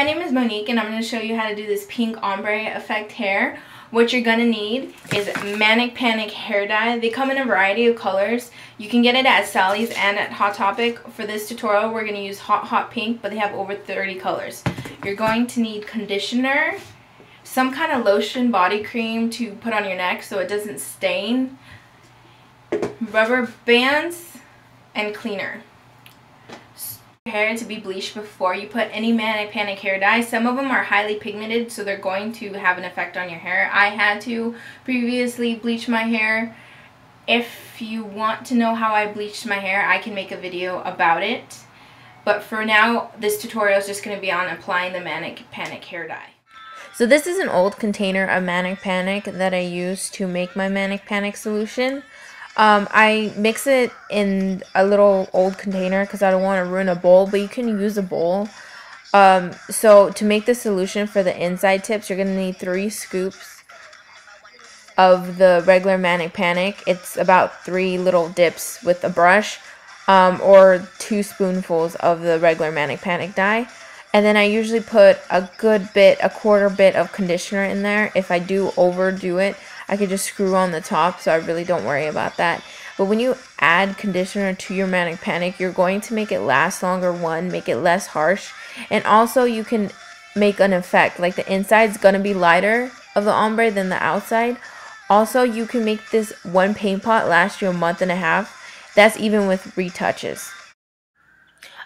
my name is Monique and I'm going to show you how to do this pink ombre effect hair. What you're going to need is Manic Panic hair dye. They come in a variety of colors. You can get it at Sally's and at Hot Topic. For this tutorial we're going to use hot pink, but they have over 30 colors. You're going to need conditioner, some kind of lotion, body cream to put on your neck so it doesn't stain, rubber bands, and cleaner. Hair to be bleached before you put any Manic Panic hair dye. Some of them are highly pigmented, so they're going to have an effect on your hair. I had to previously bleach my hair. If you want to know how I bleached my hair, I can make a video about it. But for now, this tutorial is just going to be on applying the Manic Panic hair dye. So this is an old container of Manic Panic that I used to make my Manic Panic solution. I mix it in a little old container because I don't want to ruin a bowl, but you can use a bowl. So to make the solution for the inside tips, you're going to need 3 scoops of the regular Manic Panic. It's about 3 little dips with a brush, or 2 spoonfuls of the regular Manic Panic dye. And then I usually put a quarter bit of conditioner in there. If I do overdo it, I could just screw on the top, so I really don't worry about that. But when you add conditioner to your Manic Panic, you're going to make it last longer, make it less harsh, and also you can make an effect. Like the inside's going to be lighter of the ombre than the outside. Also, you can make this one paint pot last you a month and a half. That's even with retouches.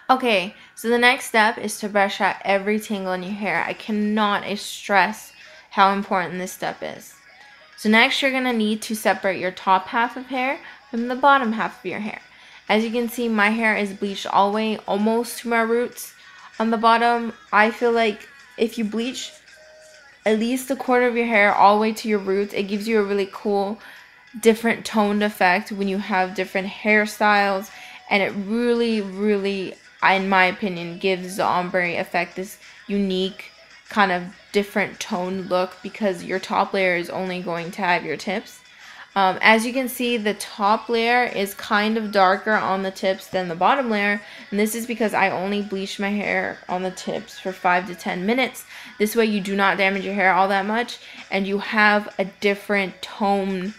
Okay, so the next step is to brush out every tangle in your hair. I cannot stress how important this step is. So next you're going to need to separate your top half of hair from the bottom half of your hair. As you can see, my hair is bleached all the way almost to my roots. On the bottom, I feel like if you bleach at least a quarter of your hair all the way to your roots, it gives you a really cool, different toned effect when you have different hairstyles. And it really, in my opinion, gives the ombre effect this unique kind of different toned look because your top layer is only going to have your tips. As you can see, the top layer is kind of darker on the tips than the bottom layer, and this is because I only bleached my hair on the tips for 5 to 10 minutes. This way you do not damage your hair all that much, and you have a different tone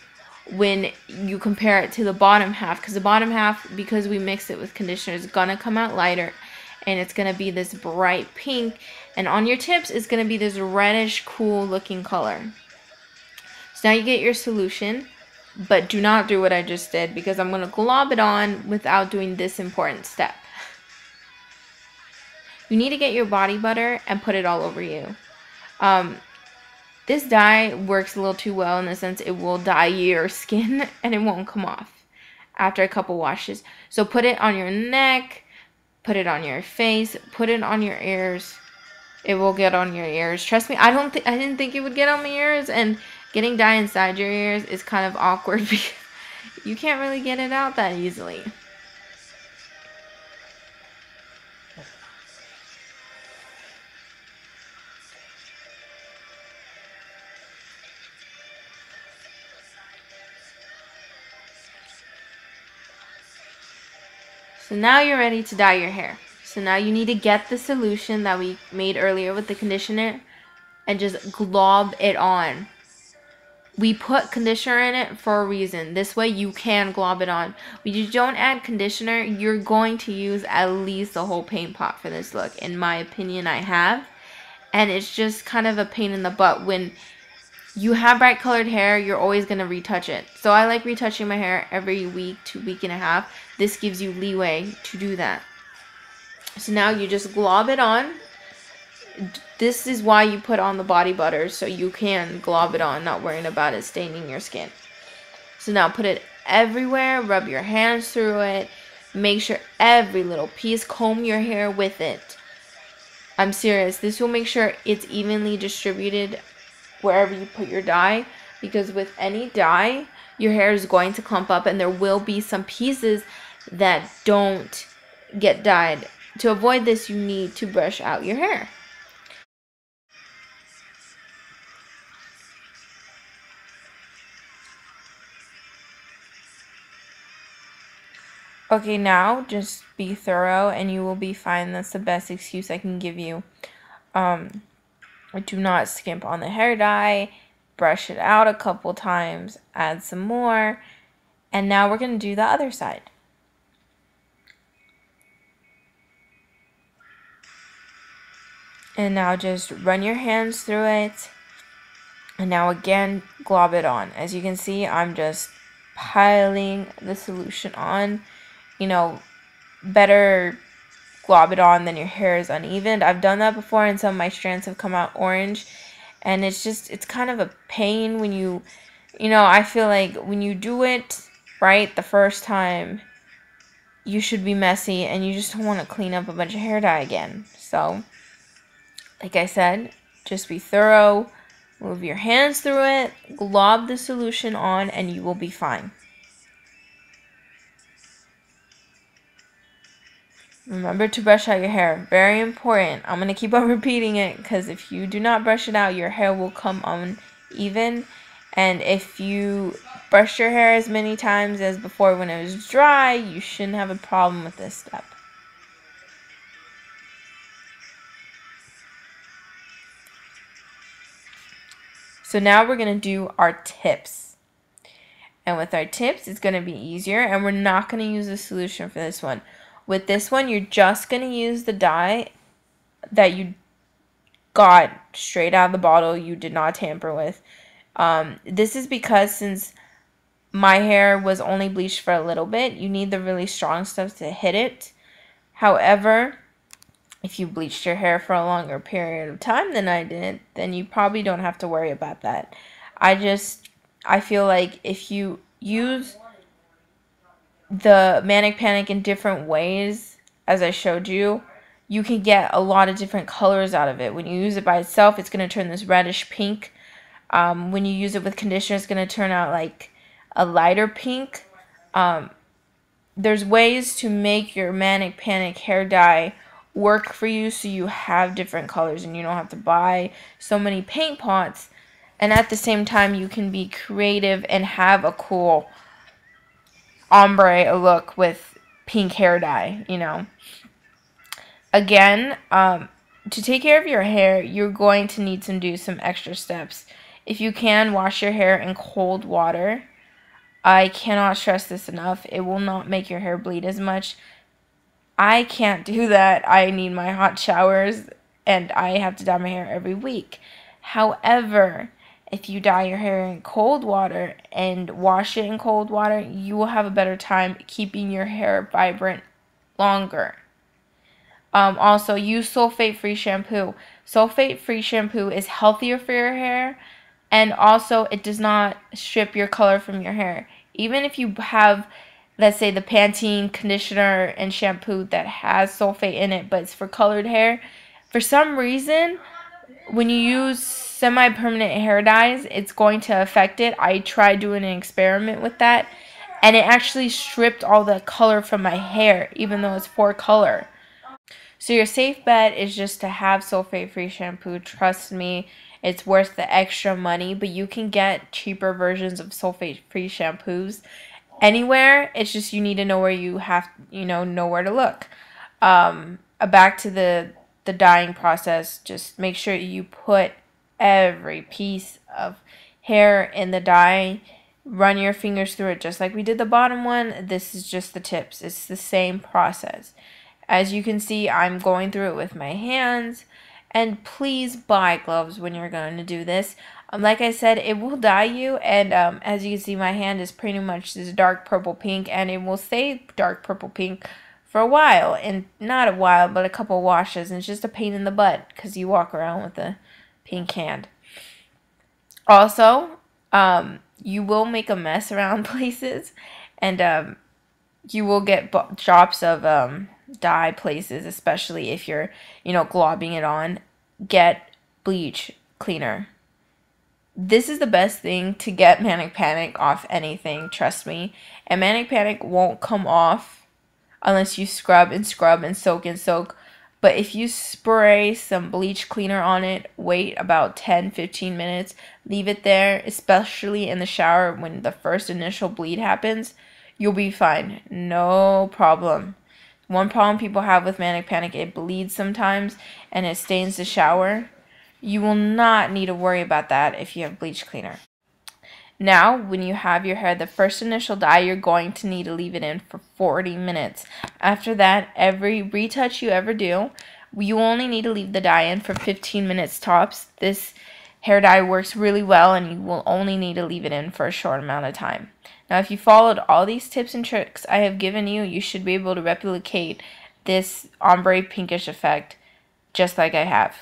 when you compare it to the bottom half, because the bottom half, because we mix it with conditioner, is gonna come out lighter and it's gonna be this bright pink, and on your tips it's gonna be this reddish cool looking color. So now you get your solution, but do not do what I just did because I'm gonna glob it on without doing this important step. You need to get your body butter and put it all over you. This dye works a little too well in the sense it will dye your skin and it won't come off after a couple washes. So put it on your neck, put it on your face, put it on your ears. It will get on your ears. Trust me, I didn't think it would get on my ears, and getting dye inside your ears is kind of awkward because you can't really get it out that easily. So now you're ready to dye your hair. So now you need to get the solution that we made earlier with the conditioner and just glob it on. We put conditioner in it for a reason. This way you can glob it on. When you don't add conditioner, you're going to use at least a whole paint pot for this look. In my opinion, I have. And it's just kind of a pain in the butt. When you have bright colored hair, you're always going to retouch it. So I like retouching my hair every week to week and a half. This gives you leeway to do that. So now you just glob it on. This is why you put on the body butter, so you can glob it on, not worrying about it staining your skin. So now put it everywhere, rub your hands through it, make sure every little piece, comb your hair with it. I'm serious, this will make sure it's evenly distributed wherever you put your dye, because with any dye, your hair is going to clump up and there will be some pieces that don't get dyed. To avoid this, you need to brush out your hair. Okay, now just be thorough and you will be fine. That's the best excuse I can give you. Do not skimp on the hair dye. Brush it out a couple times. Add some more. And now we're going to do the other side. And now just run your hands through it. And now again, glob it on. As you can see, I'm just piling the solution on. You know, better glob it on than your hair is uneven. I've done that before and some of my strands have come out orange. And it's kind of a pain when you know, I feel like when you do it right the first time, you should be messy and you just don't want to clean up a bunch of hair dye again. So, like I said, just be thorough, move your hands through it, glob the solution on, and you will be fine. Remember to brush out your hair. Very important. I'm going to keep on repeating it because if you do not brush it out, your hair will come uneven. And if you brush your hair as many times as before when it was dry, you shouldn't have a problem with this step. So now we're going to do our tips. And with our tips, it's going to be easier. And we're not going to use a solution for this one. With this one, you're just going to use the dye that you got straight out of the bottle. You did not tamper with. This is because since my hair was only bleached for a little bit, you need the really strong stuff to hit it. However, if you bleached your hair for a longer period of time than I did, then you probably don't have to worry about that. I feel like if you use the Manic Panic in different ways, as I showed you, you can get a lot of different colors out of it. When you use it by itself, it's going to turn this reddish pink. When you use it with conditioner, it's going to turn out like a lighter pink. There's ways to make your Manic Panic hair dye work for you so you have different colors and you don't have to buy so many paint pots. And at the same time, you can be creative and have a cool ombre look with pink hair dye, you know. Again, to take care of your hair, you're going to need to do some extra steps. If you can, wash your hair in cold water. I cannot stress this enough. It will not make your hair bleed as much. I can't do that. I need my hot showers and I have to dye my hair every week. However, if you dye your hair in cold water and wash it in cold water, you will have a better time keeping your hair vibrant longer. Also, use sulfate-free shampoo. Sulfate-free shampoo is healthier for your hair, and also it does not strip your color from your hair. Even if you have, let's say, the Pantene conditioner and shampoo that has sulfate in it, but it's for colored hair, for some reason, when you use semi-permanent hair dyes, it's going to affect it. I tried doing an experiment with that, and it actually stripped all the color from my hair, even though it's for color. So your safe bet is just to have sulfate-free shampoo. Trust me, it's worth the extra money, but you can get cheaper versions of sulfate-free shampoos anywhere. It's just you need to know where you have, know where to look. Back to the dyeing process, just make sure you put every piece of hair in the dye. Run your fingers through it just like we did the bottom one. This is just the tips. It's the same process. As you can see, I'm going through it with my hands. And please buy gloves when you're going to do this. Like I said, it will dye you. And as you can see, my hand is pretty much this dark purple pink. And it will stay dark purple pink for a while. And not a while, but a couple washes. And it's just a pain in the butt because you walk around with a pink hand. Also, you will make a mess around places. And you will get drops of dye places, especially if you're, globbing it on. Get bleach cleaner. This is the best thing to get Manic Panic off anything, trust me. And Manic Panic won't come off unless you scrub and scrub and soak and soak. But if you spray some bleach cleaner on it, wait about 10-15 minutes, leave it there, especially in the shower when the first initial bleed happens, you'll be fine. No problem. One problem people have with Manic Panic, it bleeds sometimes and it stains the shower. You will not need to worry about that if you have bleach cleaner. Now, when you have your hair, the first initial dye, you're going to need to leave it in for 40 minutes. After that, every retouch you ever do, you only need to leave the dye in for 15 minutes tops. This hair dye works really well, and you will only need to leave it in for a short amount of time. Now, if you followed all these tips and tricks I have given you, you should be able to replicate this ombre pinkish effect just like I have.